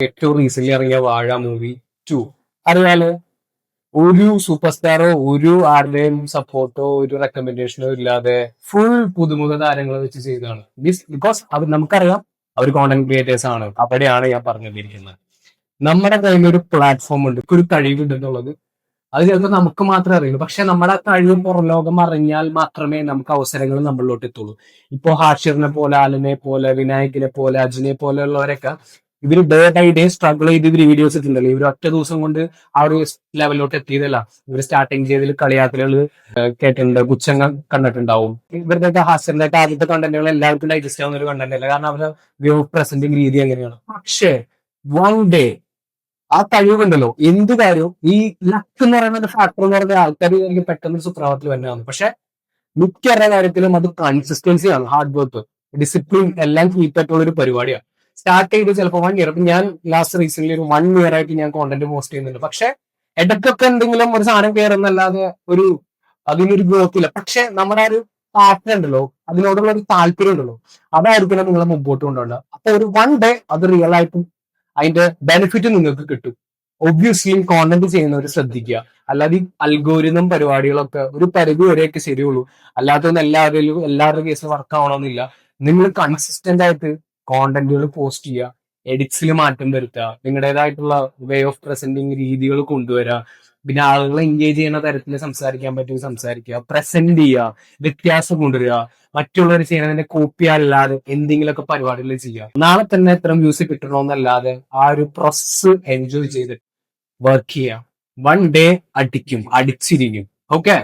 ഏറ്റവും റീസെന്റ് ഇറങ്ങിയ വാഴ മൂവി 2 അറിയാലോ. ഒരു സൂപ്പർ സ്റ്റാറോ ഒരു ആരുടെയും സപ്പോർട്ടോ ഒരു റെക്കമെൻഡേഷനോ ഇല്ലാതെ ഫുൾ പുതുമുഖ താരങ്ങളെ വെച്ച് ചെയ്തതാണ്. ബിക്കോസ് അവർ നമുക്കറിയാം അവർ കോണ്ടന്റ് ക്രിയേറ്റേഴ്സ് ആണ്. അവിടെയാണ് ഞാൻ പറഞ്ഞിരിക്കുന്നത്. നമ്മുടെ കയ്യിൽ ഒരു പ്ലാറ്റ്ഫോം ഉണ്ട്, ഒരു കഴിവുണ്ട് എന്നുള്ളത്. അത് ചിലപ്പോൾ നമുക്ക് മാത്രമേ അറിയുള്ളൂ. പക്ഷെ നമ്മുടെ ആ കഴിവ് പുറം ലോകം അറിഞ്ഞാൽ മാത്രമേ നമുക്ക് അവസരങ്ങൾ നമ്മളിലോട്ട് എത്തുള്ളൂ. ഇപ്പോ ഹാഷിറിനെ പോലെ, ആലിനെ പോലെ, വിനായകിനെ പോലെ, അജിനെ പോലെയുള്ളവരൊക്കെ ഇവര് ഡേ ബൈ ഡേ സ്ട്രഗിൾ ചെയ്ത് ഇവര് വീഡിയോസ് ഇട്ടുണ്ടല്ലോ. ഇവർ ഒറ്റ ദിവസം കൊണ്ട് ആ ഒരു ലെവലിലോട്ട് എത്തിയതല്ല. ഇവർ സ്റ്റാർട്ടിങ് ചെയ്തതിൽ കളിയാക്കലുകൾ കേട്ടിട്ടുണ്ട്, പുച്ഛങ്ങൾ കണ്ടിട്ടുണ്ടാവും. ഇവരുടെ ഹാസ്യന്റെ ഒക്കെ ആദ്യത്തെ കണ്ടന്റുകൾ എല്ലാവർക്കും ഡൈജസ്റ്റ് ആവുന്ന ഒരു കണ്ടന്റ് അല്ല, കാരണം അവരുടെ വ്യൂ പ്രസന്റിങ് രീതി എങ്ങനെയാണ്. പക്ഷേ വൺ ഡേ ആ കഴിവുണ്ടല്ലോ, എന്ത് കാര്യവും ഈ ലക്ക് എന്ന് പറയുന്ന ഒരു ഫാക്ടർ എന്ന് പറഞ്ഞ ആൾക്കാർ എനിക്ക് പെട്ടെന്ന് സുപ്രഭാതത്തിൽ തന്നെയാണ്. പക്ഷെ മിക്ക കാര്യത്തിലും അത് കൺസിസ്റ്റൻസിയാണ്, ഹാർഡ് വർക്ക്, ഡിസിപ്ലിൻ എല്ലാം കീപ്പ് ആയിട്ടുള്ള ഒരു പരിപാടിയാണ്. സ്റ്റാർട്ട് ചെയ്ത് ചിലപ്പോൾ 1 ഇയർ, ഞാൻ ലാസ്റ്റ് റീസെന്റ് ഒരു 1 ഇയർ ആയിട്ട് ഞാൻ കോണ്ടന്റ് പോസ്റ്റ് ചെയ്യുന്നുണ്ട്. പക്ഷെ ഇടയ്ക്കൊക്കെ എന്തെങ്കിലും ഒരു സാധനം കയറുന്നല്ലാതെ ഒരു അതിനൊരു ഗ്രോത്ത് ഇല്ല. പക്ഷെ നമ്മുടെ ആ ഒരു പാഷൻ ഉണ്ടല്ലോ, അതിനോടുള്ള ഒരു താല്പര്യം ഉണ്ടല്ലോ, അതായിരിക്കണം നിങ്ങളെ മുമ്പോട്ട് കൊണ്ടുപോകേണ്ടത്. അപ്പൊ ഒരു 1 ഡേ അത് റിയൽ ആയിട്ടും അതിന്റെ ബെനിഫിറ്റ് നിങ്ങൾക്ക് കിട്ടും. ഒബ്വിയസ്ലി കോണ്ടന്റ് ചെയ്യുന്നവർ ശ്രദ്ധിക്കുക. അല്ലാതെ ഈ അൽഗോരിതം പരിപാടികളൊക്കെ ഒരു പരിധി വരെയൊക്കെ ശരിയുള്ളൂ, അല്ലാത്തൊന്നും എല്ലാവരുടെ കേസിൽ വർക്ക് ആവണമെന്നില്ല. നിങ്ങൾ കൺസിസ്റ്റന്റ് ആയിട്ട് കോണ്ടന്റുകൾ പോസ്റ്റ് ചെയ്യുക, എഡിറ്റ്സിൽ മാറ്റം വരുത്തുക, നിങ്ങളുടേതായിട്ടുള്ള വേ ഓഫ് പ്രസന്റിങ് രീതികൾ കൊണ്ടുവരിക, പിന്നെ ആളുകളെ എൻഗേജ് ചെയ്യുന്ന തരത്തിൽ സംസാരിക്കാൻ പറ്റുമെങ്കിൽ സംസാരിക്കുക, പ്രസന്റ് ചെയ്യുക, വ്യത്യാസം കൊണ്ടുവരിക, മറ്റുള്ളവർ ചെയ്യുന്നതിന്റെ കോപ്പി അല്ലാതെ എന്തെങ്കിലുമൊക്കെ പരിപാടികൾ ചെയ്യുക. നാളെ തന്നെ എത്ര വ്യൂസ് കിട്ടണമെന്നല്ലാതെ ആ ഒരു പ്രോസസ് എൻജോയ് ചെയ്തിട്ട് വർക്ക് ചെയ്യാം. 1 ഡേ അടിക്കും, അടിച്ചിരിക്കും. ഓക്കെ.